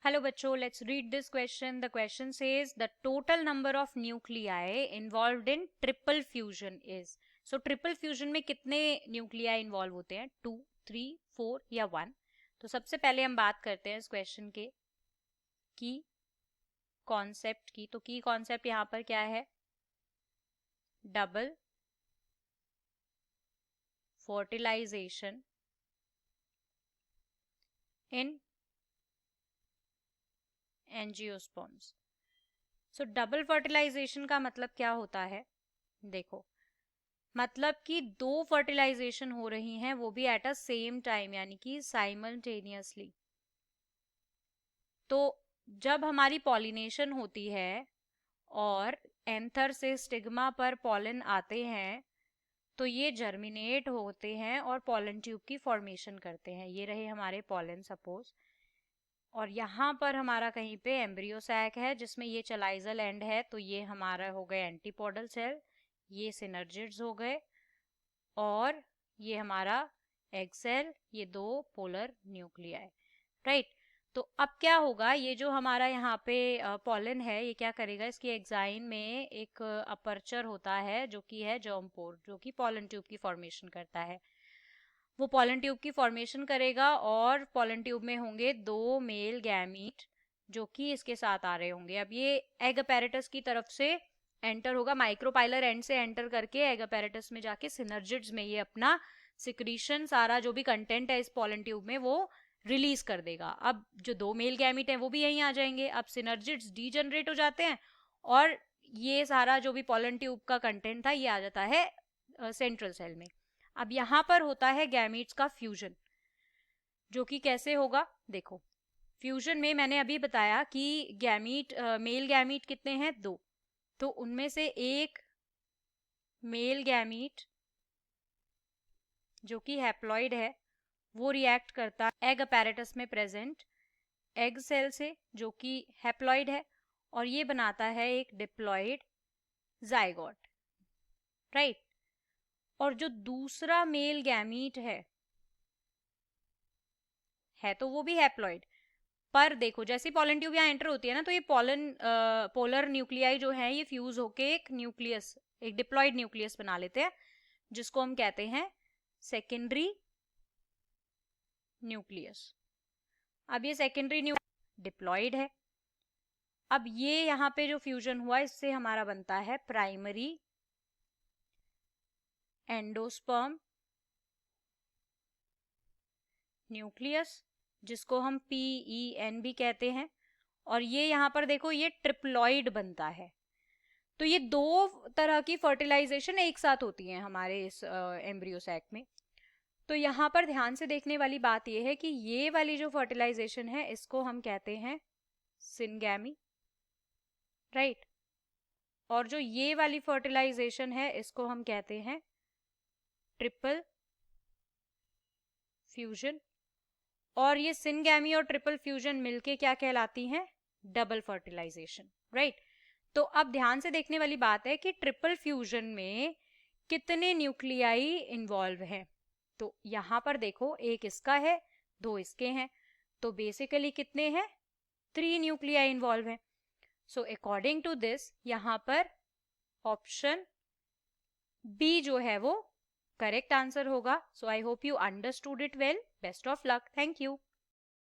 Hello बच्चों, let's read this question. The question says the total number of nuclei involved in triple fusion is. So triple fusion में कितने nuclei involve होते हैं? 2, 3, 4 या 1? तो सबसे पहले हम बात करते हैं इस क्वेश्चन के की कॉन्सेप्ट की. तो की कॉन्सेप्ट यहाँ पर क्या है? Double fertilisation in angiosperms. So double fertilisation का मतलब क्या होता है? देखो, मतलब कि दो फर्टिलाइजेशन हो रही हैं, वो भी एट अ सेम टाइम, यानी कि साइमल्टेनियसली. तो जब हमारी पॉलिनेशन होती है और एंथर से स्टिग्मा पर पॉलन आते हैं, तो ये जर्मिनेट होते हैं और पॉलन ट्यूब की फॉर्मेशन करते हैं. ये रहे हमारे पॉलन सपोज. और यहाँ पर हमारा कहीं पे एम्ब्रियो सैक है जिसमें ये चलाइजल एंड है, तो ये हमारा हो गए एंटीपोडल सेल, ये सिनर्जिड्स हो गए, और ये हमारा एग सेल, ये दो पोलर न्यूक्लियाई. राइट. तो अब क्या होगा, ये जो हमारा यहाँ पे पॉलन है, ये क्या करेगा, इसकी एग्जाइन में एक अपर्चर होता है जो कि है जर्म पोर, जो कि पॉलन ट्यूब की फॉर्मेशन करता है. वो पॉलन ट्यूब की फॉर्मेशन करेगा और पॉलन ट्यूब में होंगे दो मेल गैमीट जो कि इसके साथ आ रहे होंगे. अब ये एग अपैरेटस की तरफ से एंटर होगा, माइक्रोपाइलर एंड से एंटर करके एग अपैरेटस में जाके सिनर्जिड्स में ये अपना सिक्रीशन, सारा जो भी कंटेंट है इस पॉलन ट्यूब में, वो रिलीज कर देगा. अब जो दो मेल गैमीट हैं वो भी यहीं आ जाएंगे. अब सिनर्जिड्स डीजनरेट हो जाते हैं और ये सारा जो भी पॉलन ट्यूब का कंटेंट था ये आ जाता है सेंट्रल सेल में. अब यहां पर होता है गैमीट्स का फ्यूजन, जो कि कैसे होगा? देखो, फ्यूजन में मैंने अभी बताया कि गैमीट, मेल गैमीट कितने हैं? दो. तो उनमें से एक मेल गैमीट जो कि हैप्लॉइड है, वो रिएक्ट करता है एग अपैरेटस में प्रेजेंट एग सेल से जो कि हैप्लॉइड है, और ये बनाता है एक डिप्लॉइड जाइगोट. राइट. और जो दूसरा मेल गैमीट है तो वो भी हैप्लॉइड, पर देखो जैसे पॉलन ट्यूब यहाँ एंटर होती है ना, तो ये पोलर न्यूक्लियाई जो है ये फ्यूज होके एक न्यूक्लियस, एक डिप्लॉइड न्यूक्लियस बना लेते हैं, जिसको हम कहते हैं सेकेंडरी न्यूक्लियस. अब ये सेकेंडरी डिप्लॉइड है. अब ये यहाँ पे जो फ्यूजन हुआ इससे हमारा बनता है प्राइमरी एंडोस्पर्म न्यूक्लियस, जिसको हम PEN भी कहते हैं. और ये यहाँ पर देखो ये ट्रिप्लॉइड बनता है. तो ये दो तरह की फर्टिलाइजेशन एक साथ होती हैं हमारे इस एम्ब्रियो सैक में. तो यहाँ पर ध्यान से देखने वाली बात यह है कि ये वाली जो फर्टिलाइजेशन है इसको हम कहते हैं सिनगैमी. राइट. और जो ये वाली फर्टिलाइजेशन है इसको हम कहते हैं ट्रिपल फ्यूजन. और ये सिनगैमी और ट्रिपल फ्यूजन मिलके क्या कहलाती हैं? Double fertilisation. राइट. तो अब ध्यान से देखने वाली बात है कि ट्रिपल फ्यूजन में कितने न्यूक्लियाई इन्वॉल्व हैं. तो यहां पर देखो, एक इसका है, दो इसके हैं, तो बेसिकली कितने हैं? 3 न्यूक्लियाई इन्वॉल्व हैं. सो अकॉर्डिंग टू दिस यहां पर ऑप्शन बी जो है वो करेक्ट आंसर होगा. So I hope you understood it well. Best of luck. Thank you.